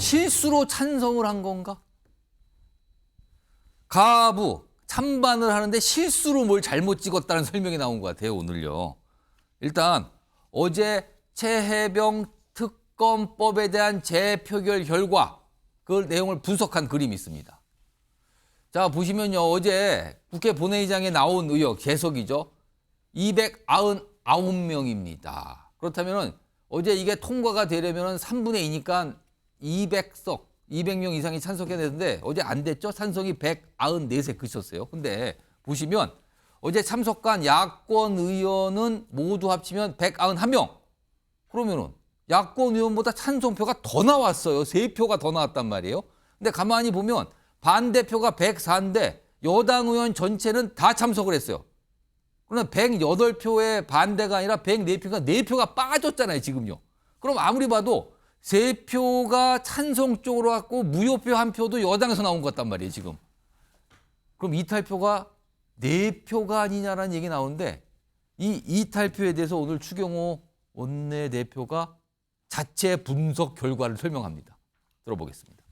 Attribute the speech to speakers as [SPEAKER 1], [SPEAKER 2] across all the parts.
[SPEAKER 1] 실수로 찬성을 한 건가? 가부 찬반을 하는데 실수로 뭘 잘못 찍었다는 설명이 나온 것 같아요, 오늘요. 일단 어제 최혜병 특검법에 대한 재표결 결과 그 내용을 분석한 그림이 있습니다. 자, 보시면요. 어제 국회 본회의장에 나온 의원 개석이죠. 299명입니다. 그렇다면 어제 이게 통과가 되려면 3분의 2니까 200명 이상이 찬성해야 되는데 어제 안 됐죠. 찬성이 194세 그쳤어요. 근데 보시면 어제 참석한 야권 의원은 모두 합치면 191명. 그러면은 야권 의원보다 찬성표가 더 나왔어요. 3표가 더 나왔단 말이에요. 근데 가만히 보면 반대표가 104인데 여당 의원 전체는 다 참석을 했어요. 그러면 108표의 반대가 아니라 104표가 4표가 빠졌잖아요, 지금요. 그럼 아무리 봐도 3표가 찬성 쪽으로 갔고 무효표 1표도 여당에서 나온 것 같단 말이에요, 지금. 그럼 이탈표가 4표가 아니냐라는 얘기 나오는데 이 이탈표에 대해서 오늘 추경호 원내대표가 자체 분석 결과를 설명합니다. 들어보겠습니다.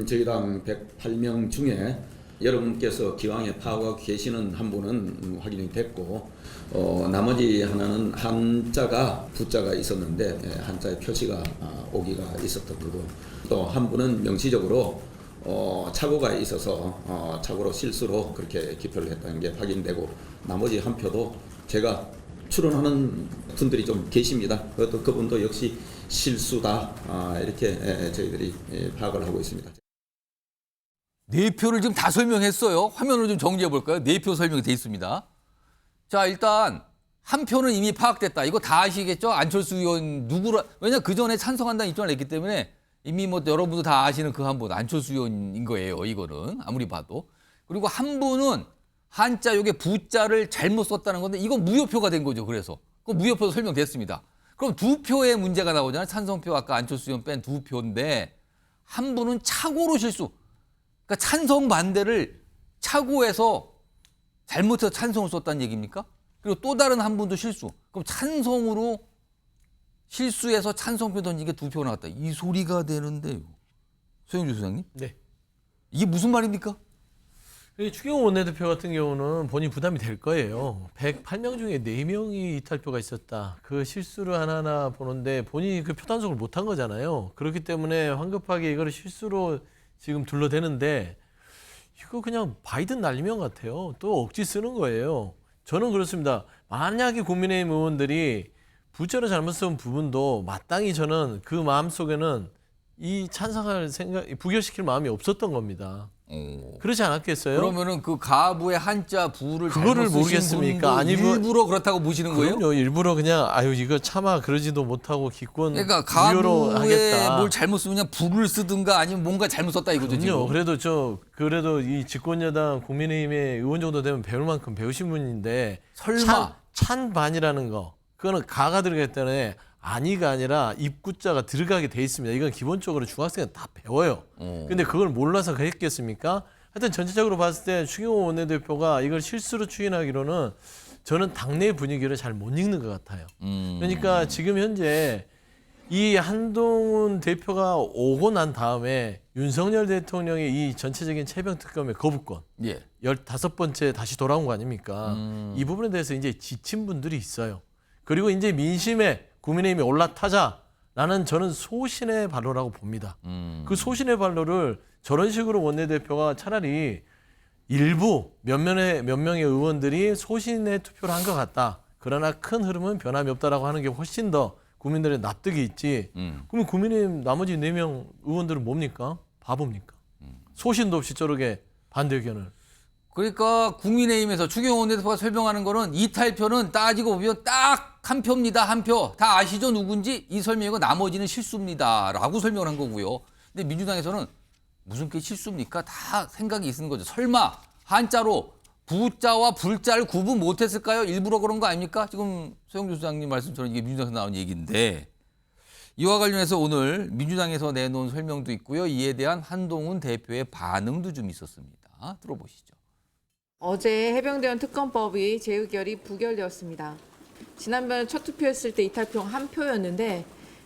[SPEAKER 2] 저희 당 108명 중에 여러분께서 기왕에 파악하고 계시는 한 분은 확인이 됐고 나머지 하나는 한자가 부자가 있었는데 한자의 표시가 오기가 있었던 부분 또 한 분은 명시적으로 착오가 있어서 착오로 실수로 그렇게 기표를 했다는 게 확인되고 나머지 한 표도 제가 추론하는 분들이 좀 계십니다. 그분도 역시 실수다 이렇게 저희들이 파악을 하고 있습니다.
[SPEAKER 1] 4표를 지금 다 설명했어요. 화면으로 좀 정리해 볼까요? 4표 설명이 돼 있습니다. 자, 일단 한 표는 이미 파악됐다. 이거 다 아시겠죠? 안철수 의원 누구라? 왜냐 그 전에 찬성한다는 입장을 냈기 때문에 이미 뭐 여러분도 다 아시는 그 한 분 안철수 의원인 거예요. 이거는 아무리 봐도. 그리고 한 분은 한자 요게 부자를 잘못 썼다는 건데 이건 무효표가 된 거죠. 그래서 그 무효표도 설명됐습니다. 그럼 2표의 문제가 나오잖아요. 찬성표 아까 안철수 의원 뺀 2표인데 한 분은 착오로 실수. 그러니까 찬성 반대를 착오해서 잘못해서 찬성을 썼다는 얘기입니까? 그리고 또 다른 한 분도 실수. 그럼 찬성으로 실수해서 찬성표 던지게 2표 나왔다. 이 소리가 되는데요. 소영주 소장님?
[SPEAKER 3] 네.
[SPEAKER 1] 이게 무슨 말입니까?
[SPEAKER 3] 추경호 원내대표 같은 경우는 본인 부담이 될 거예요. 108명 중에 4명이 이탈표가 있었다. 그 실수를 하나하나 보는데 본인이 그 표단속을 못한 거잖아요. 그렇기 때문에 황급하게 이거를 실수로 지금 둘러대는데 이거 그냥 바이든 날리면 같아요. 또 억지 쓰는 거예요. 저는 그렇습니다. 만약에 국민의힘 의원들이 부자로 잘못 쓴 부분도 마땅히 저는 그 마음속에는 이 찬성할 생각, 부결시킬 마음이 없었던 겁니다. 그렇지 않았겠어요?
[SPEAKER 1] 그러면은 그 가부의 한자 부를
[SPEAKER 3] 그거를
[SPEAKER 1] 잘못 쓰신
[SPEAKER 3] 모르겠습니까?
[SPEAKER 1] 분도
[SPEAKER 3] 아니면
[SPEAKER 1] 일부러 그렇다고 보시는 거예요?
[SPEAKER 3] 그럼요. 일부러 그냥 아유 이거 차마 그러지도 못하고 기권
[SPEAKER 1] 그러니까
[SPEAKER 3] 무효로
[SPEAKER 1] 가부에
[SPEAKER 3] 하겠다.
[SPEAKER 1] 뭘 잘못 쓰면 부를 쓰든가 아니면 뭔가 잘못 썼다 이거죠, 지금.
[SPEAKER 3] 그럼요. 그래도 이 집권여당 국민의힘의 의원 정도 되면 배울 만큼 배우신 분인데
[SPEAKER 1] 설마
[SPEAKER 3] 찬반이라는 거 그거는 가가 들어가기 때문에 아니가 아니라 입구자가 들어가게 돼 있습니다. 이건 기본적으로 중학생은 다 배워요. 근데 그걸 몰라서 그랬겠습니까? 하여튼 전체적으로 봤을 때 추경호 원내대표가 이걸 실수로 추인하기로는 저는 당내 분위기를 잘 못 읽는 것 같아요. 그러니까 지금 현재 이 한동훈 대표가 오고 난 다음에 윤석열 대통령의 이 전체적인 최병특검의 거부권
[SPEAKER 1] 예.
[SPEAKER 3] 15번째 다시 돌아온 거 아닙니까? 이 부분에 대해서 이제 지친 분들이 있어요. 그리고 이제 민심에 국민의힘이 올라타자라는 저는 소신의 발로라고 봅니다. 그 소신의 발로를 저런 식으로 원내대표가 차라리 일부 몇 명의 의원들이 소신의 투표를 한 것 같다. 그러나 큰 흐름은 변함이 없다라고 하는 게 훨씬 더 국민들의 납득이 있지. 그러면 국민의힘 나머지 4명 의원들은 뭡니까? 바보입니까? 소신도 없이 저렇게 반대 의견을.
[SPEAKER 1] 그러니까 국민의힘에서 추경호 원내대표가 설명하는 거는 이탈표는 따지고 보면 딱 한 표입니다. 한 표. 다 아시죠? 누군지? 이 설명이고 나머지는 실수입니다. 라고 설명을 한 거고요. 근데 민주당에서는 무슨 게 실수입니까? 다 생각이 있는 거죠. 설마 한자로 부자와 불자를 구분 못했을까요? 일부러 그런 거 아닙니까? 지금 소영주 소장님 말씀처럼 이게 민주당에서 나온 얘기인데 이와 관련해서 오늘 민주당에서 내놓은 설명도 있고요. 이에 대한 한동훈 대표의 반응도 좀 있었습니다. 들어보시죠.
[SPEAKER 4] 어제 해병대원 특검법이 재의결이 부결되었습니다. 지난번 첫 투표했을 때 이탈표가 한 표였는데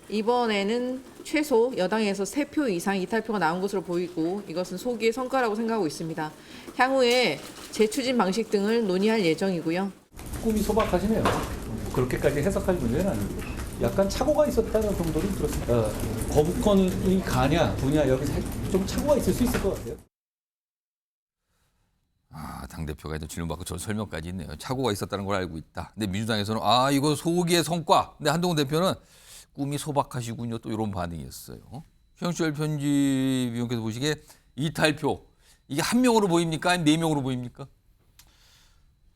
[SPEAKER 4] 이번에는 최소 여당에서 3표 이상 이탈표가 나온 것으로 보이고 이것은 소기의 성과라고 생각하고 있습니다. 향후에 재추진 방식 등을 논의할 예정이고요.
[SPEAKER 5] 꿈이 소박하시네요. 그렇게까지 해석할 문제는 아니고 약간 착오가 있었다는 정도는 들었습니다. 거부권이 가냐 두냐 여기서 좀 착오가 있을 수 있을 것 같아요.
[SPEAKER 1] 아, 당대표가 이제 질문받고 저 설명까지 있네요. 착오가 있었다는 걸 알고 있다. 근데 민주당에서는 아, 이거 소기의 성과. 근데 한동훈 대표는 꿈이 소박하시군요. 또 이런 반응이었어요. 최영철 편집위원께서 보시기에 이탈표. 이게 한 명으로 보입니까? 아니면 4명으로 보입니까?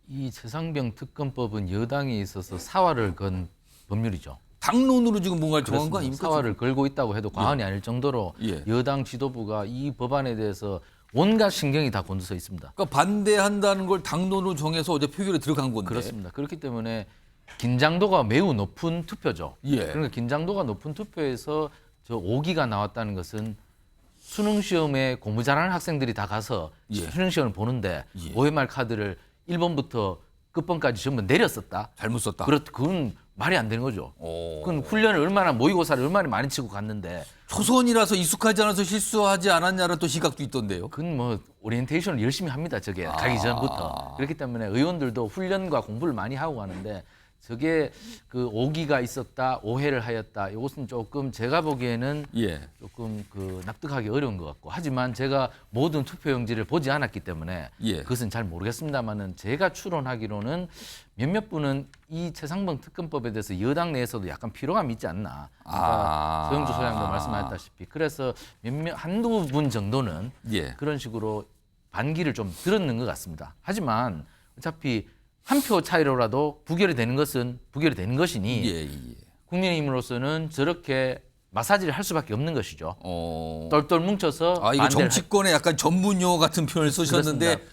[SPEAKER 6] 이 최상병 특검법은 여당에 있어서 사활을 건 법률이죠.
[SPEAKER 1] 당론으로 지금 뭔가를 정한 거
[SPEAKER 6] 그렇습니다.
[SPEAKER 1] 아닙니까?
[SPEAKER 6] 사활을 걸고 있다고 해도 과언이 아닐 정도로
[SPEAKER 1] 예.
[SPEAKER 6] 여당 지도부가 이 법안에 대해서 온갖 신경이 다 곤두서 있습니다.
[SPEAKER 1] 그러니까 반대한다는 걸 당론으로 정해서 어제 표결에 들어간 건데.
[SPEAKER 6] 그렇습니다. 그렇기 때문에 긴장도가 매우 높은 투표죠.
[SPEAKER 1] 예.
[SPEAKER 6] 그러니까 긴장도가 높은 투표에서 저 5기가 나왔다는 것은 수능 시험에 공부 잘하는 학생들이 다 가서
[SPEAKER 1] 예.
[SPEAKER 6] 수능 시험을 보는데
[SPEAKER 1] 예.
[SPEAKER 6] OMR 카드를 1번부터 끝번까지 전부 내렸었다.
[SPEAKER 1] 잘못 썼다.
[SPEAKER 6] 그건 말이 안 되는 거죠.
[SPEAKER 1] 오.
[SPEAKER 6] 그건 훈련을 얼마나 모의고사를 얼마나 많이 치고 갔는데
[SPEAKER 1] 초선이라서 익숙하지 않아서 실수하지 않았냐는 또 시각도 있던데요.
[SPEAKER 6] 그건 뭐 오리엔테이션을 열심히 합니다. 저게 가기 전부터. 그렇기 때문에 의원들도 훈련과 공부를 많이 하고 가는데 저게 그 오기가 있었다, 오해를 하였다. 이것은 조금 제가 보기에는
[SPEAKER 1] 예.
[SPEAKER 6] 조금 그 납득하기 어려운 것 같고 하지만 제가 모든 투표용지를 보지 않았기 때문에
[SPEAKER 1] 예.
[SPEAKER 6] 그것은 잘 모르겠습니다만은 제가 추론하기로는 몇몇 분은 이 최상병 특검법에 대해서 여당 내에서도 약간 피로감이 있지 않나. 그러니까 서영주 소장도 말씀하셨다시피 그래서 한두 분 정도는
[SPEAKER 1] 예.
[SPEAKER 6] 그런 식으로 반기를 좀 들었는 것 같습니다. 하지만 어차피 한 표 차이로라도 부결이 되는 것은 부결이 되는 것이니
[SPEAKER 1] 예. 예.
[SPEAKER 6] 국민의힘으로서는 저렇게 마사지를 할 수밖에 없는 것이죠.
[SPEAKER 1] 어.
[SPEAKER 6] 똘똘 뭉쳐서
[SPEAKER 1] 아, 이거
[SPEAKER 6] 반대를
[SPEAKER 1] 정치권의 약간 전문 용어 같은 표현을 쓰셨는데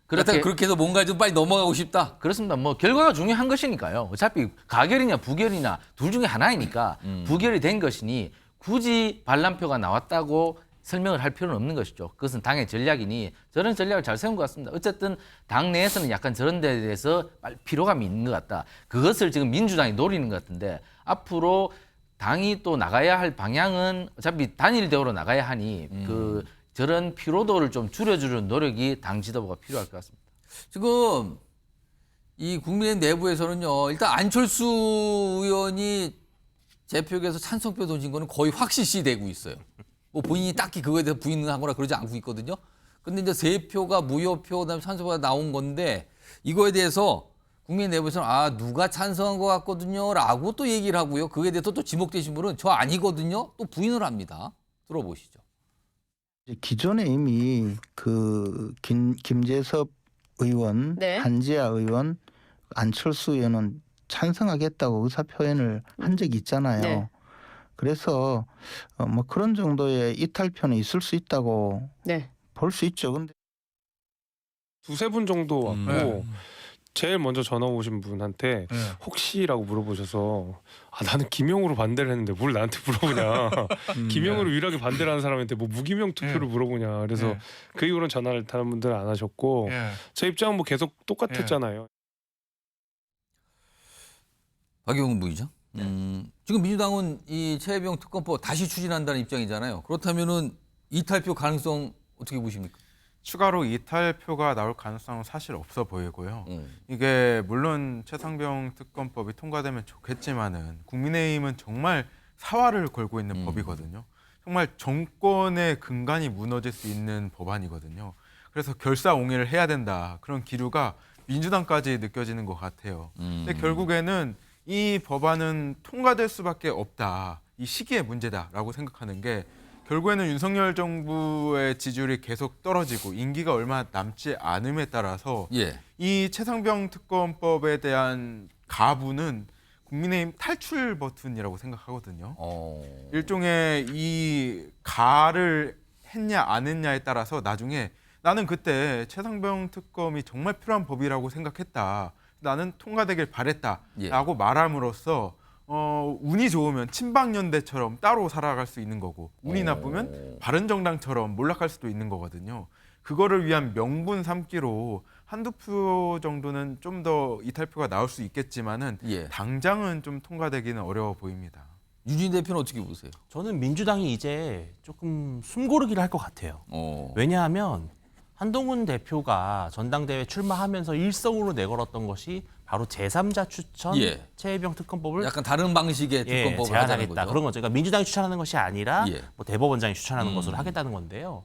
[SPEAKER 6] 그렇게
[SPEAKER 1] 그렇게 해서 뭔가 좀 빨리 넘어가고 싶다.
[SPEAKER 6] 그렇습니다. 뭐 결과가 중요한 것이니까요. 어차피 가결이냐 부결이냐 둘 중에 하나이니까 부결이 된 것이니 굳이 반란표가 나왔다고 설명을 할 필요는 없는 것이죠. 그것은 당의 전략이니 저런 전략을 잘 세운 것 같습니다. 어쨌든 당 내에서는 약간 저런 데에 대해서 피로감이 있는 것 같다. 그것을 지금 민주당이 노리는 것 같은데 앞으로 당이 또 나가야 할 방향은 어차피 단일 대우로 나가야 하니 그 저런 피로도를 좀 줄여주는 노력이 당 지도부가 필요할 것 같습니다.
[SPEAKER 1] 지금 이 국민의힘 내부에서는요. 일단 안철수 의원이 재표에서 찬성표 던진 거는 거의 확실시 되고 있어요. 뭐 본인이 딱히 그거에 대해서 부인하거나 그러지 않고 있거든요. 근데 이제 3표가 무효표 그다음에 찬성표가 나온 건데 이거에 대해서 국민 내부에서는 아 누가 찬성한 것 같거든요라고 또 얘기를 하고요. 그에 대해서 또 지목되신 분은 저 아니거든요. 또 부인을 합니다. 들어보시죠.
[SPEAKER 7] 기존에 이미 그 김재섭 의원,
[SPEAKER 8] 네.
[SPEAKER 7] 한지아 의원, 안철수 의원은 찬성하겠다고 의사 표현을 한 적이 있잖아요.
[SPEAKER 8] 네.
[SPEAKER 7] 그래서 뭐 그런 정도의 이탈표는 있을 수 있다고
[SPEAKER 8] 네.
[SPEAKER 7] 볼 수 있죠. 근데
[SPEAKER 9] 두세 분 정도 왔고
[SPEAKER 3] 네.
[SPEAKER 9] 제일 먼저 전화 오신 분한테 혹시라고 물어보셔서 아 나는 김영우로 반대를 했는데 뭘 나한테 물어보냐. 김영우를 유일하게 반대를 하는 사람한테 뭐 무기명 투표를 물어보냐. 그래서 그 이후로는 전화를 다른 분들은 안 하셨고 제 입장은 뭐 계속 똑같았잖아요.
[SPEAKER 1] 박영훈 부의장. 지금 민주당은 이 최혜병 특검법 다시 추진한다는 입장이잖아요. 그렇다면은 이탈표 가능성 어떻게 보십니까?
[SPEAKER 10] 추가로 이탈표가 나올 가능성은 사실 없어 보이고요. 이게 물론 최상병 특검법이 통과되면 좋겠지만은 국민의힘은 정말 사활을 걸고 있는 법이거든요. 정말 정권의 근간이 무너질 수 있는 법안이거든요. 그래서 결사옹위를 해야 된다. 그런 기류가 민주당까지 느껴지는 것 같아요. 근데 결국에는 이 법안은 통과될 수밖에 없다. 이 시기의 문제다라고 생각하는 게 결국에는 윤석열 정부의 지지율이 계속 떨어지고 임기가 얼마 남지 않음에 따라서
[SPEAKER 1] 예.
[SPEAKER 10] 이 최상병 특검법에 대한 가부는 국민의힘 탈출 버튼이라고 생각하거든요. 일종의 이 가를 했냐 안 했냐에 따라서 나중에 나는 그때 최상병 특검이 정말 필요한 법이라고 생각했다. 나는 통과되길 바랬다라고 말함으로써 운이 좋으면 친박연대처럼 따로 살아갈 수 있는 거고 운이 나쁘면 바른정당처럼 몰락할 수도 있는 거거든요. 그거를 위한 명분 삼기로 한두 표 정도는 좀 더 이탈표가 나올 수 있겠지만은 당장은 좀 통과되기는 어려워 보입니다.
[SPEAKER 1] 유진 대표는 어떻게 보세요?
[SPEAKER 8] 저는 민주당이 이제 조금 숨고르기를 할 것 같아요.
[SPEAKER 1] 어.
[SPEAKER 8] 왜냐하면 한동훈 대표가 전당대회 출마하면서 일성으로 내걸었던 것이 바로 제3자 추천
[SPEAKER 1] 예.
[SPEAKER 8] 최혜병 특검법을
[SPEAKER 1] 약간 다른 방식의 특검법을 하자는
[SPEAKER 8] 제안하겠다
[SPEAKER 1] 거죠.
[SPEAKER 8] 그런 거죠. 그러니까 민주당이 추천하는 것이 아니라
[SPEAKER 1] 예.
[SPEAKER 8] 뭐 대법원장이 추천하는 것으로 하겠다는 건데요.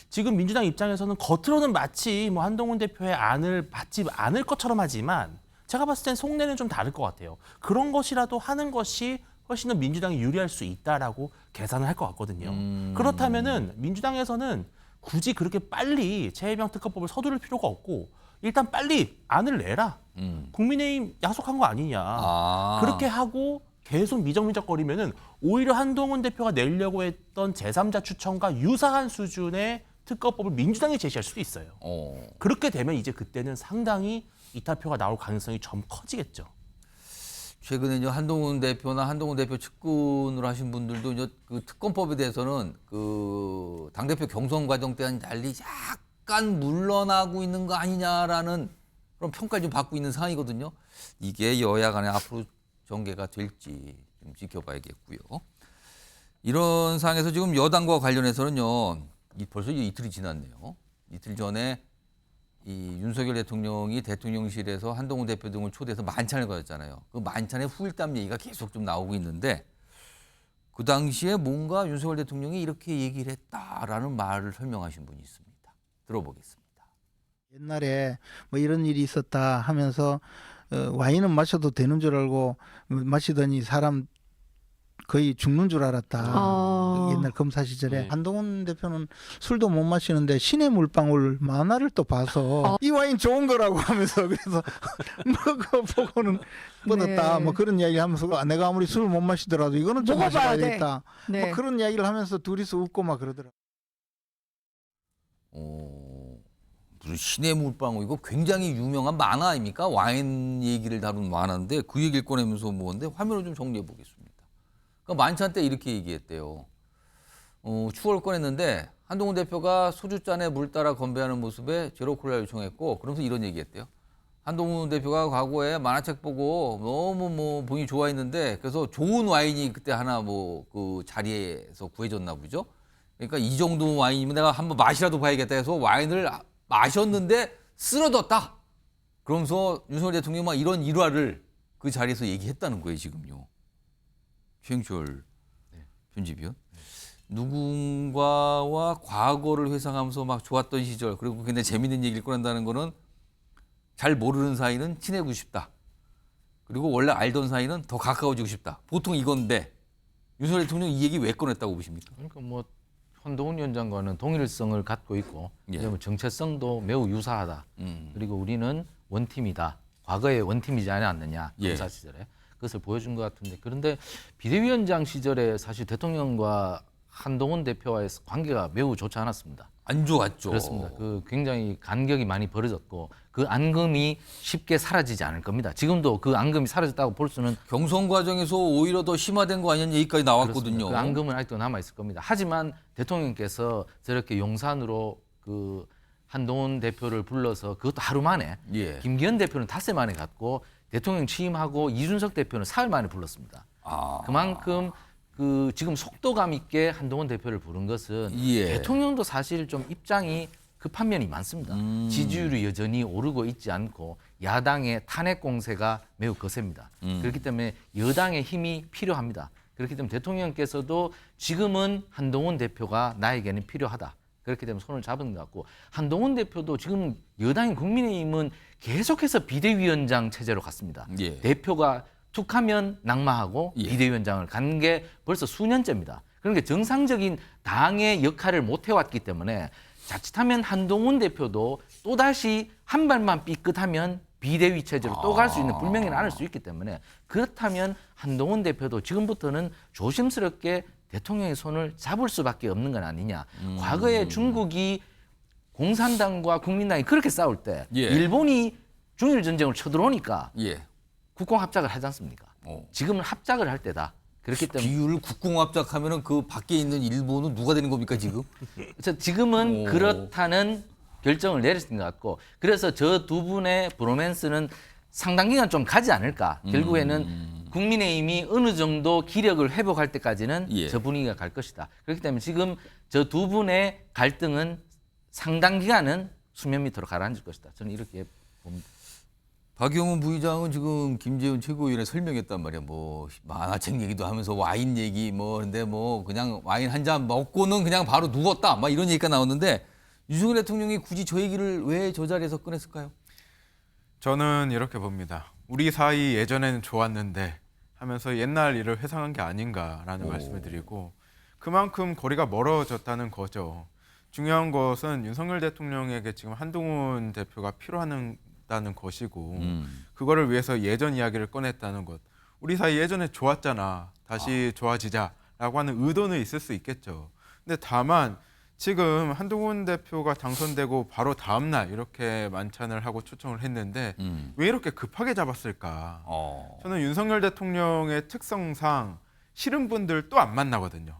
[SPEAKER 8] 지금 민주당 입장에서는 겉으로는 마치 뭐 한동훈 대표의 안을 받지 않을 것처럼 하지만 제가 봤을 땐 속내는 좀 다를 것 같아요. 그런 것이라도 하는 것이 훨씬 더 민주당이 유리할 수 있다라고 계산을 할 것 같거든요. 그렇다면은 민주당에서는 굳이 그렇게 빨리 최혜병 특검법을 서두를 필요가 없고 일단 빨리 안을 내라. 국민의힘 약속한 거 아니냐.
[SPEAKER 1] 아.
[SPEAKER 8] 그렇게 하고 계속 미적미적거리면은 오히려 한동훈 대표가 내려고 했던 제3자 추천과 유사한 수준의 특검법을 민주당이 제시할 수도 있어요. 그렇게 되면 이제 그때는 상당히 이탈표가 나올 가능성이 좀 커지겠죠.
[SPEAKER 1] 최근에 이제 한동훈 대표나 한동훈 대표 측근으로 하신 분들도 이제 그 특검법에 대해서는 그 당대표 경선 과정 때와는 달리 약간 물러나고 있는 거 아니냐라는 그런 평가를 좀 받고 있는 상황이거든요. 이게 여야 간에 앞으로 전개가 될지 좀 지켜봐야겠고요. 이런 상황에서 지금 여당과 관련해서는요. 벌써 이틀이 지났네요. 이틀 전에 이 윤석열 대통령이 대통령실에서 한동훈 대표 등을 초대해서 만찬을 가졌잖아요. 그 만찬의 후일담 얘기가 계속 좀 나오고 있는데 그 당시에 뭔가 윤석열 대통령이 이렇게 얘기를 했다라는 말을 설명하신 분이 있습니다. 들어보겠습니다.
[SPEAKER 7] 옛날에 뭐 이런 일이 있었다 하면서 와인은 마셔도 되는 줄 알고 마시더니 사람 거의 죽는 줄 알았다. 옛날 검사 시절에 한동훈 대표는 술도 못 마시는데 신의 물방울 만화를 또 봐서 이 와인 좋은 거라고 하면서 그래서 그거 보고는 뻗었다. 뭐 그런 이야기 하면서 내가 아무리 술을 못 마시더라도 이거는 좀 마셔야 되겠다. 뭐 그런 이야기를 하면서 둘이서 웃고 막 그러더라고요.
[SPEAKER 1] 무슨 신의 물방울 이거 굉장히 유명한 만화 아닙니까? 와인 얘기를 다룬 만화인데 그 얘기를 꺼내면서 뭐인데 화면을 좀 정리해 보겠습니다. 그러니까 만찬 때 이렇게 얘기했대요. 추월 꺼냈는데 한동훈 대표가 소주잔에 물 따라 건배하는 모습에 제로콜라 요청했고 그러면서 이런 얘기했대요. 한동훈 대표가 과거에 만화책 보고 너무 뭐 본인이 좋아했는데 그래서 좋은 와인이 그때 하나 뭐 그 자리에서 구해졌나 보죠. 그러니까 이 정도 와인이면 내가 한번 맛이라도 봐야겠다 해서 와인을 마셨는데 쓰러졌다. 그러면서 윤석열 대통령이 막 이런 일화를 그 자리에서 얘기했다는 거예요, 지금요. 최영철 편집위원. 누군가와 과거를 회상하면서 막 좋았던 시절 그리고 굉장히 재밌는 얘기를 꺼낸다는 거는 잘 모르는 사이는 친해지고 싶다. 그리고 원래 알던 사이는 더 가까워지고 싶다. 보통 이건데 윤석열 대통령 이 얘기 왜 꺼냈다고 보십니까?
[SPEAKER 6] 그러니까 뭐 한동훈 위원장과는 동일성을 갖고 있고 그다음에 정체성도 매우 유사하다. 그리고 우리는 원팀이다. 과거에 원팀이지 않았느냐 검사 시절에. 그것을 보여준 것 같은데 그런데 비대위원장 시절에 사실 대통령과 한동훈 대표와의 관계가 매우 좋지 않았습니다.
[SPEAKER 1] 안 좋았죠.
[SPEAKER 6] 그렇습니다. 그 굉장히 간격이 많이 벌어졌고 그 앙금이 쉽게 사라지지 않을 겁니다. 지금도 그 앙금이 사라졌다고 볼 수는
[SPEAKER 1] 경선 과정에서 오히려 더 심화된 거 아니냐는 얘기까지 나왔거든요.
[SPEAKER 6] 그렇습니다. 그 앙금은 아직도 남아 있을 겁니다. 하지만 대통령께서 저렇게 용산으로 그 한동훈 대표를 불러서 그것도 하루 만에 김기현 대표는 닷새 만에 갔고 대통령 취임하고 이준석 대표는 사흘 만에 불렀습니다. 그만큼 그 지금 속도감 있게 한동훈 대표를 부른 것은 대통령도 사실 좀 입장이 급한 면이 많습니다. 지지율이 여전히 오르고 있지 않고 야당의 탄핵 공세가 매우 거셉니다. 그렇기 때문에 여당의 힘이 필요합니다. 그렇기 때문에 대통령께서도 지금은 한동훈 대표가 나에게는 필요하다. 그렇기 때문에 손을 잡은 것 같고 한동훈 대표도 지금 여당인 국민의힘은 계속해서 비대위원장 체제로 갔습니다. 대표가 툭하면 낙마하고 비대위원장을 간 게 벌써 수년째입니다. 그러니까 정상적인 당의 역할을 못 해왔기 때문에 자칫하면 한동훈 대표도 또다시 한 발만 삐끗하면 비대위 체제로 또 갈 수 있는 불명예를 안을 수 있기 때문에 그렇다면 한동훈 대표도 지금부터는 조심스럽게 대통령의 손을 잡을 수밖에 없는 건 아니냐. 과거에 중국이 공산당과 국민당이 그렇게 싸울 때 일본이 중일 전쟁을 쳐들어오니까 국공 합작을 하지 않습니까? 지금은 합작을 할 때다. 그렇기 때문에
[SPEAKER 1] 비율을 국공합작하면은 그 밖에 있는 일본은 누가 되는 겁니까 지금?
[SPEAKER 6] 그래서 지금은 그렇다는 결정을 내렸던 것 같고 그래서 저 두 분의 브로맨스는 상당 기간 좀 가지 않을까. 결국에는 국민의힘이 어느 정도 기력을 회복할 때까지는
[SPEAKER 1] 예.
[SPEAKER 6] 저 분위기가 갈 것이다. 그렇기 때문에 지금 저 두 분의 갈등은 상당 기간은 수면 밑으로 가라앉을 것이다. 저는 이렇게 봅니다.
[SPEAKER 1] 박영훈 부의장은 지금 김재원 최고위원에 설명했단 말이야. 뭐 만화책 얘기도 하면서 와인 얘기 뭐 근데 뭐 그냥 와인 한 잔 먹고는 그냥 바로 누웠다. 막 이런 얘기가 나오는데 윤석열 대통령이 굳이 저 얘기를 왜 저 자리에서 꺼냈을까요?
[SPEAKER 10] 저는 이렇게 봅니다. 우리 사이 예전에는 좋았는데 하면서 옛날 일을 회상한 게 아닌가라는 말씀을 드리고 그만큼 거리가 멀어졌다는 거죠. 중요한 것은 윤석열 대통령에게 지금 한동훈 대표가 필요하다는 것이고 그거를 위해서 예전 이야기를 꺼냈다는 것. 우리 사이 예전에 좋았잖아. 다시 좋아지자라고 하는 의도는 있을 수 있겠죠. 근데 다만 지금 한동훈 대표가 당선되고 바로 다음 날 이렇게 만찬을 하고 초청을 했는데 왜 이렇게 급하게 잡았을까? 저는 윤석열 대통령의 특성상 싫은 분들 또 안 만나거든요.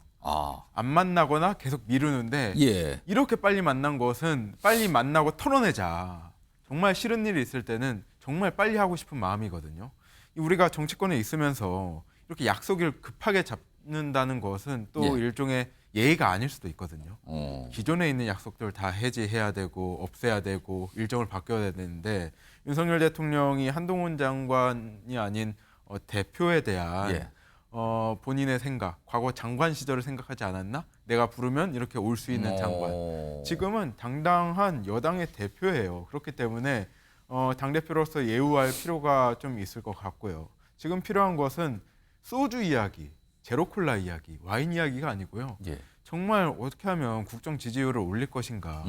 [SPEAKER 10] 안 만나거나 계속 미루는데
[SPEAKER 1] 예.
[SPEAKER 10] 이렇게 빨리 만난 것은 빨리 만나고 털어내자. 정말 싫은 일이 있을 때는 정말 빨리 하고 싶은 마음이거든요. 우리가 정치권에 있으면서 이렇게 약속을 급하게 잡는다는 것은 또
[SPEAKER 1] 예.
[SPEAKER 10] 일종의 예의가 아닐 수도 있거든요. 기존에 있는 약속들 다 해지해야 되고 없애야 되고 일정을 바뀌어야 되는데 윤석열 대통령이 한동훈 장관이 아닌 대표에 대한
[SPEAKER 1] 예.
[SPEAKER 10] 본인의 생각, 과거 장관 시절을 생각하지 않았나? 내가 부르면 이렇게 올 수 있는 장관. 지금은 당당한 여당의 대표예요. 그렇기 때문에 당대표로서 예우할 필요가 좀 있을 것 같고요. 지금 필요한 것은 소주 이야기, 제로콜라 이야기, 와인 이야기가 아니고요.
[SPEAKER 1] 예.
[SPEAKER 10] 정말 어떻게 하면 국정 지지율을 올릴 것인가,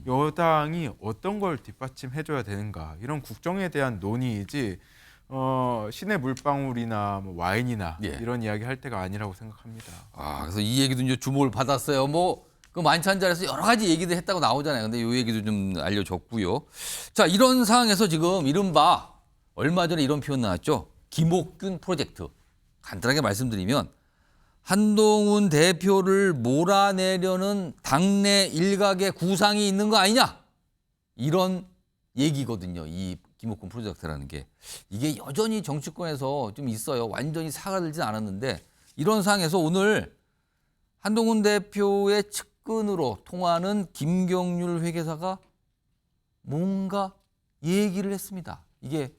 [SPEAKER 10] 여당이 어떤 걸 뒷받침해줘야 되는가, 이런 국정에 대한 논의이지 신의 물방울이나 뭐 와인이나
[SPEAKER 1] 예.
[SPEAKER 10] 이런 이야기 할 때가 아니라고 생각합니다.
[SPEAKER 1] 그래서 이 얘기도 이제 주목을 받았어요. 뭐 그 만찬 자리에서 여러 가지 얘기도 했다고 나오잖아요. 근데 이 얘기도 좀 알려줬고요. 자, 이런 상황에서 지금 이른바 얼마 전에 이런 표현 나왔죠. 김옥균 프로젝트. 간단하게 말씀드리면 한동훈 대표를 몰아내려는 당내 일각의 구상이 있는 거 아니냐? 이런 얘기거든요. 이 김옥균 프로젝트라는 게. 이게 여전히 정치권에서 좀 있어요. 완전히 사가들진 않았는데 이런 상황에서 오늘 한동훈 대표의 측근으로 통하는 김경률 회계사가 뭔가 얘기를 했습니다. 이게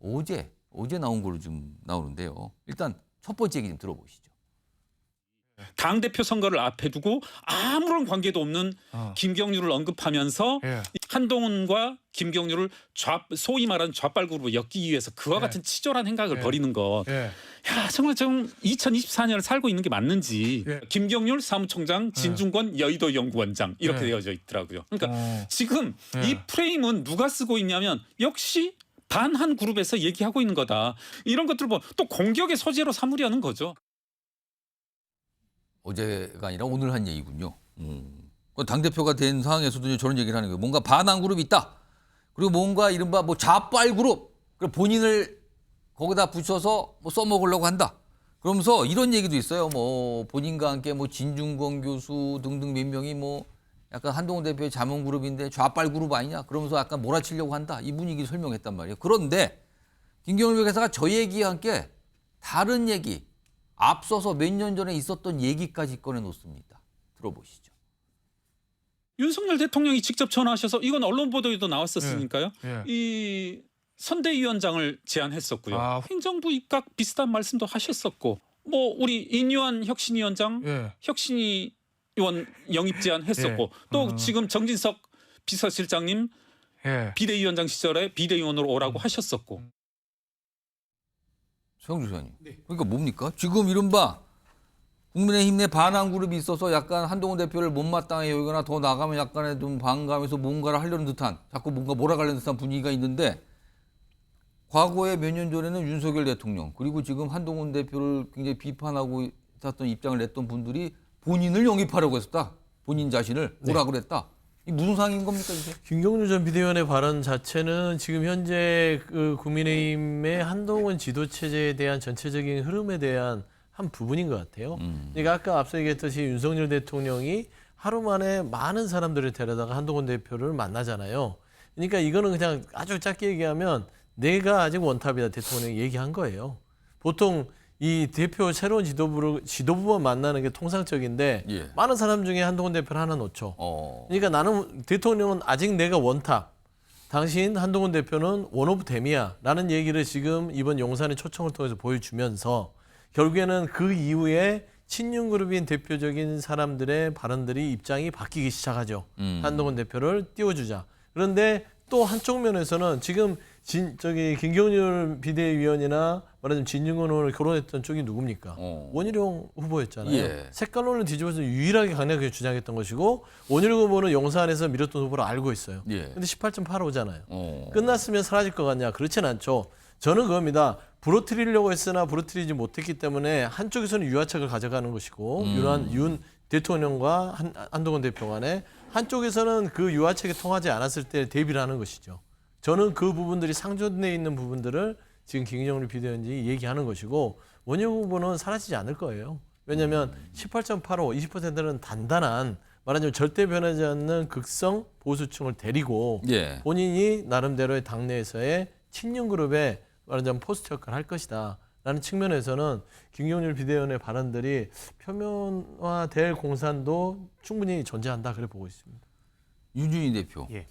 [SPEAKER 1] 어제 나온 걸로 좀 나오는데요. 일단 첫 번째 얘기 좀 들어보시죠.
[SPEAKER 11] 당대표 선거를 앞에 두고 아무런 관계도 없는 김경률을 언급하면서 한동훈과 김경률을 소위 말하는 좌빨구로 엮기 위해서 그와 같은 치졸한 행각을 벌이는 것. 야, 정말 좀 2024년을 살고 있는 게 맞는지. 김경률 사무총장, 진중권 여의도 연구원장 이렇게 되어져 있더라고요. 그러니까 지금 이 프레임은 누가 쓰고 있냐면 역시 반한 그룹에서 얘기하고 있는 거다. 이런 것들을 보면 또 공격의 소재로 삼으려는 거죠.
[SPEAKER 1] 어제가 아니라 오늘 한 얘기군요. 당대표가 된 상황에서도 저런 얘기를 하는 거예요. 뭔가 반한 그룹이 있다. 그리고 뭔가 이른바 뭐 좌빨 그룹. 본인을 거기다 붙여서 뭐 써먹으려고 한다. 그러면서 이런 얘기도 있어요. 뭐 본인과 함께 뭐 진중권 교수 등등 몇 명이 뭐 약간 한동훈 대표의 자문 그룹인데 좌빨 그룹 아니냐. 그러면서 약간 몰아치려고 한다. 이 분위기를 설명했단 말이에요. 그런데 김경률 회계사가 저 얘기와 함께 다른 얘기, 앞서서 몇 년 전에 있었던 얘기까지 꺼내놓습니다. 들어보시죠.
[SPEAKER 11] 윤석열 대통령이 직접 전화하셔서 이건 언론 보도에도 나왔었으니까요. 이 선대위원장을 제안했었고요. 행정부 입각 비슷한 말씀도 하셨었고 뭐 우리 인유한 혁신위원장 혁신위원 영입 제안했었고 또 지금 정진석 비서실장님 비대위원장 시절에 비대위원으로 오라고 하셨었고.
[SPEAKER 1] 최영주 의원님. 그러니까 뭡니까? 지금 이른바 국민의힘 내 반한 그룹이 있어서 약간 한동훈 대표를 못마땅해 여기거나 더 나가면 약간의 좀 반감해서 뭔가를 하려는 듯한 자꾸 뭔가 몰아가려는 듯한 분위기가 있는데 과거에 몇 년 전에는 윤석열 대통령 그리고 지금 한동훈 대표를 굉장히 비판하고 있었던 입장을 냈던 분들이 본인을 영입하려고 했었다. 본인 자신을 오라 그랬다. 이 무슨 상황인 겁니까 이게?
[SPEAKER 3] 김경률 전 비대위원의 발언 자체는 지금 현재 그 국민의힘의 한동훈 지도 체제에 대한 전체적인 흐름에 대한 한 부분인 것 같아요. 그러니까 아까 앞서 얘기했듯이 윤석열 대통령이 하루 만에 많은 사람들을 데려다가 한동훈 대표를 만나잖아요. 그러니까 이거는 그냥 아주 짧게 얘기하면 내가 아직 원탑이다 대통령이 얘기한 거예요. 보통 이 대표 새로운 지도부만 만나는 게 통상적인데
[SPEAKER 1] 예.
[SPEAKER 3] 많은 사람 중에 한동훈 대표를 하나 놓죠.
[SPEAKER 1] 어.
[SPEAKER 3] 그러니까 나는 대통령은 아직 내가 원탑, 당신 한동훈 대표는 원오브 댐이야라는 얘기를 지금 이번 용산의 초청을 통해서 보여주면서 결국에는 그 이후에 친윤그룹인 대표적인 사람들의 발언들이 입장이 바뀌기 시작하죠. 한동훈 대표를 띄워주자. 그런데 또 한쪽 면에서는 지금 김경률 비대위원이나 말하자면 진중권 의원을 결혼했던 쪽이 누굽니까? 원희룡 후보였잖아요.
[SPEAKER 1] 예.
[SPEAKER 3] 색깔론을 뒤집어서 유일하게 강력하게 주장했던 것이고 원희룡 후보는 용산에서 밀었던 후보로 알고 있어요.
[SPEAKER 1] 예.
[SPEAKER 3] 근데 18.85잖아요. 끝났으면 사라질 것 같냐? 그렇진 않죠. 저는 그겁니다. 부러뜨리려고 했으나 부러뜨리지 못했기 때문에 한쪽에서는 유화책을 가져가는 것이고 윤 대통령과 한동훈 대표 간에 한쪽에서는 그 유화책이 통하지 않았을 때 대비를 하는 것이죠. 저는 그 부분들이 상존되어 있는 부분들을 지금 김경률 비대위원장이 얘기하는 것이고 원희룡 후보는 사라지지 않을 거예요. 왜냐하면 18.85, 20%는 단단한 말하자면 절대 변하지 않는 극성 보수층을 데리고
[SPEAKER 1] 예.
[SPEAKER 3] 본인이 나름대로의 당내에서의 친윤그룹에 말하자면 포스트 역할을 할 것이다. 라는 측면에서는 김경률 비대위원의 발언들이 표면화될 공산도 충분히 존재한다. 그래 보고 있습니다.
[SPEAKER 1] 윤준희 대표.
[SPEAKER 8] 예.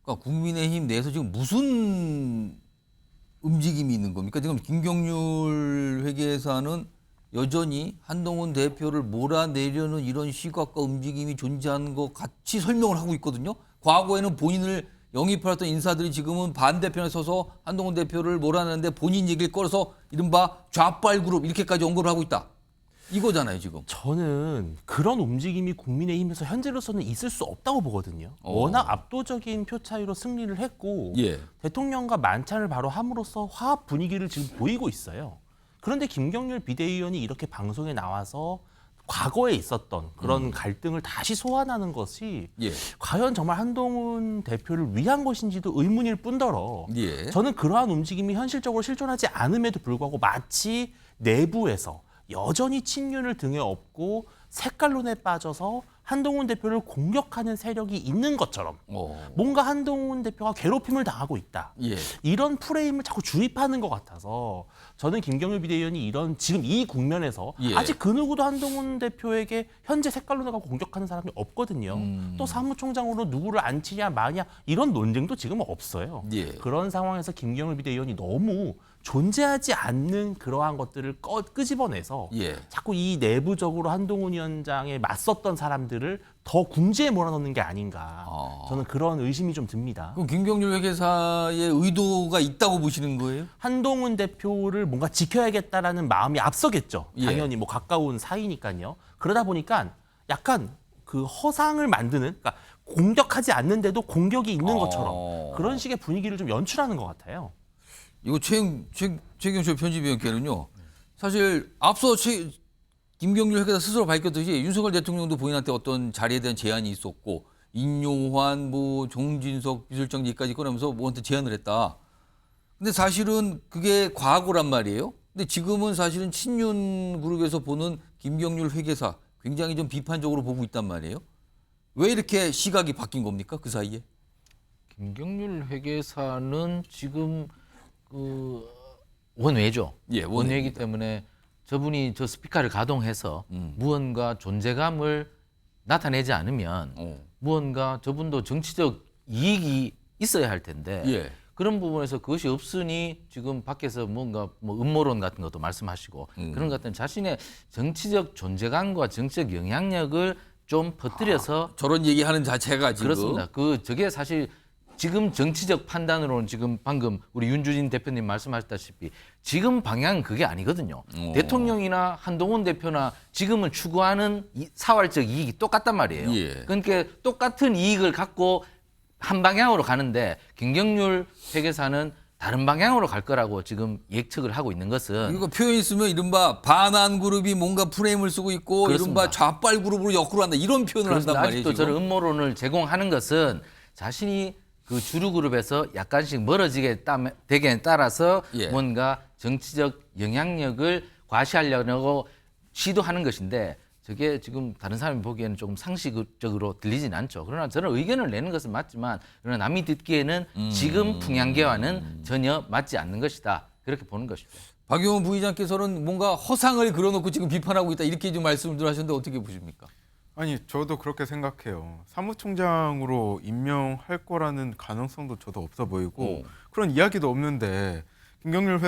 [SPEAKER 1] 그러니까 국민의힘 내에서 지금 무슨 움직임이 있는 겁니까? 지금 김경률 회계사는 여전히 한동훈 대표를 몰아내려는 이런 시각과 움직임이 존재하는 것 같이 설명을 하고 있거든요. 과거에는 본인을 영입해왔던 인사들이 지금은 반대편에 서서 한동훈 대표를 몰아내는데 본인 얘기를 꺼내서 이른바 좌빨 그룹 이렇게까지 언급을 하고 있다. 이거잖아요, 지금.
[SPEAKER 8] 저는 그런 움직임이 국민의힘에서 현재로서는 있을 수 없다고 보거든요. 워낙 압도적인 표 차이로 승리를 했고
[SPEAKER 1] 예.
[SPEAKER 8] 대통령과 만찬을 바로 함으로써 화합 분위기를 지금 보이고 있어요. 그런데 김경률 비대위원이 이렇게 방송에 나와서 과거에 있었던 그런 갈등을 다시 소환하는 것이
[SPEAKER 1] 예.
[SPEAKER 8] 과연 정말 한동훈 대표를 위한 것인지도 의문일 뿐더러
[SPEAKER 1] 예.
[SPEAKER 8] 저는 그러한 움직임이 현실적으로 실존하지 않음에도 불구하고 마치 내부에서 여전히 친윤을 등에 업고 색깔론에 빠져서 한동훈 대표를 공격하는 세력이 있는 것처럼 뭔가 한동훈 대표가 괴롭힘을 당하고 있다.
[SPEAKER 1] 예.
[SPEAKER 8] 이런 프레임을 자꾸 주입하는 것 같아서 저는 김경률 비대위원이 이런 지금 이 국면에서
[SPEAKER 1] 예.
[SPEAKER 8] 아직 그 누구도 한동훈 대표에게 현재 색깔론을 갖고 공격하는 사람이 없거든요. 또 사무총장으로 누구를 앉히냐 마냐 이런 논쟁도 지금 없어요.
[SPEAKER 1] 예.
[SPEAKER 8] 그런 상황에서 김경률 비대위원이 너무 존재하지 않는 그러한 것들을 끄집어내서
[SPEAKER 1] 예.
[SPEAKER 8] 자꾸 이 내부적으로 한동훈 위원장에 맞섰던 사람들을 더 궁지에 몰아넣는 게 아닌가. 저는 그런 의심이 좀 듭니다.
[SPEAKER 1] 그럼 김경률 회계사의 의도가 있다고 보시는 거예요?
[SPEAKER 8] 한동훈 대표를 뭔가 지켜야겠다라는 마음이 앞서겠죠.
[SPEAKER 1] 예.
[SPEAKER 8] 당연히 뭐 가까운 사이니까요. 그러다 보니까 약간 그 허상을 만드는, 그러니까 공격하지 않는데도 공격이 있는 것처럼 그런 식의 분위기를 좀 연출하는 것 같아요.
[SPEAKER 1] 이거 최경철 편집위원께는요. 사실 앞서 김경률 회계사 스스로 밝혔듯이 윤석열 대통령도 본인한테 어떤 자리에 대한 제안이 있었고 인용환, 정진석 비서실장 얘기까지 꺼내면서 뭐한테 제안을 했다. 근데 사실은 그게 과거란 말이에요. 근데 지금은 사실은 친윤 그룹에서 보는 김경률 회계사 굉장히 좀 비판적으로 보고 있단 말이에요. 왜 이렇게 시각이 바뀐 겁니까? 그 사이에?
[SPEAKER 6] 김경률 회계사는 지금 그 원외죠.
[SPEAKER 1] 예,
[SPEAKER 6] 원외이기 때문에 저분이 저 스피커를 가동해서 무언가 존재감을 나타내지 않으면 무언가 저분도 정치적 이익이 있어야 할 텐데
[SPEAKER 1] 예.
[SPEAKER 6] 그런 부분에서 그것이 없으니 지금 밖에서 뭔가 뭐 음모론 같은 것도 말씀하시고 그런 것 같은 자신의 정치적 존재감과 정치적 영향력을 좀 퍼뜨려서
[SPEAKER 1] 저런 얘기하는 자체가 지금
[SPEAKER 6] 그렇습니다. 저게 사실 지금 정치적 판단으로는 지금 방금 우리 윤주진 대표님 말씀하셨다시피 지금 방향은 그게 아니거든요. 대통령이나 한동훈 대표나 지금은 추구하는 사활적 이익이 똑같단 말이에요.
[SPEAKER 1] 예.
[SPEAKER 6] 그러니까 똑같은 이익을 갖고 한 방향으로 가는데 김경률 회계사는 다른 방향으로 갈 거라고 지금 예측을 하고 있는 것은
[SPEAKER 1] 이거 표현이 있으면 이른바 반한 그룹이 뭔가 프레임을 쓰고 있고
[SPEAKER 6] 그렇습니다.
[SPEAKER 1] 이른바 좌빨 그룹으로 역으로 한다 이런 표현을 한단 말이에요.
[SPEAKER 6] 아직도
[SPEAKER 1] 지금.
[SPEAKER 6] 저런 음모론을 제공하는 것은 자신이 그 주류 그룹에서 약간씩 멀어지게 되게 따라서
[SPEAKER 1] 예.
[SPEAKER 6] 뭔가 정치적 영향력을 과시하려고 시도하는 것인데 저게 지금 다른 사람이 보기에는 조금 상식적으로 들리진 않죠. 그러나 저는 의견을 내는 것은 맞지만 그러나 남이 듣기에는 지금 풍향계와는 전혀 맞지 않는 것이다. 그렇게 보는 것이죠.
[SPEAKER 1] 박용훈 부의장께서는 뭔가 허상을 그려놓고 지금 비판하고 있다 이렇게 좀 말씀을 하셨는데 어떻게 보십니까?
[SPEAKER 10] 아니 저도 그렇게 생각해요. 사무총장으로 임명할 거라는 가능성도 저도 없어 보이고 그런 이야기도 없는데 김경률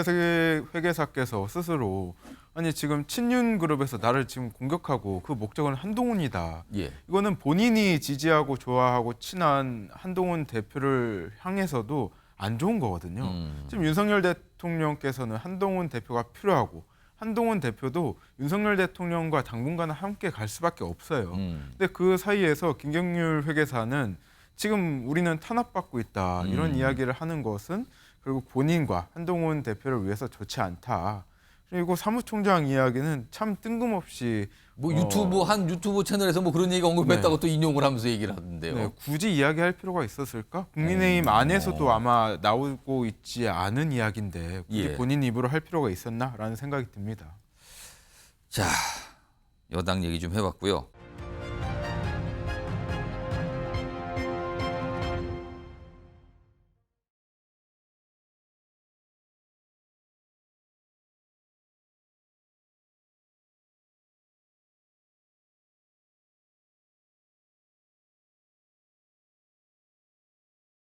[SPEAKER 10] 회계사께서 스스로 아니 지금 친윤그룹에서 나를 지금 공격하고 그 목적은 한동훈이다.
[SPEAKER 1] 예.
[SPEAKER 10] 이거는 본인이 지지하고 좋아하고 친한 한동훈 대표를 향해서도 안 좋은 거거든요. 지금 윤석열 대통령께서는 한동훈 대표가 필요하고 한동훈 대표도 윤석열 대통령과 당분간은 함께 갈 수밖에 없어요. 근데 그 사이에서 김경률 회계사는 지금 우리는 탄압받고 있다 이런 이야기를 하는 것은 결국 본인과 한동훈 대표를 위해서 좋지 않다. 그리고 사무총장 이야기는 참 뜬금없이
[SPEAKER 1] 뭐 한 유튜브 채널에서 뭐 그런 얘기가 언급했다고 또 인용을 하면서 얘기를 하던데요.
[SPEAKER 10] 네, 굳이 이야기할 필요가 있었을까? 국민의힘 안에서도 아마 나오고 있지 않은 이야기인데 굳이 본인 입으로 할 필요가 있었나라는 생각이 듭니다.
[SPEAKER 1] 자, 여당 얘기 좀 해봤고요.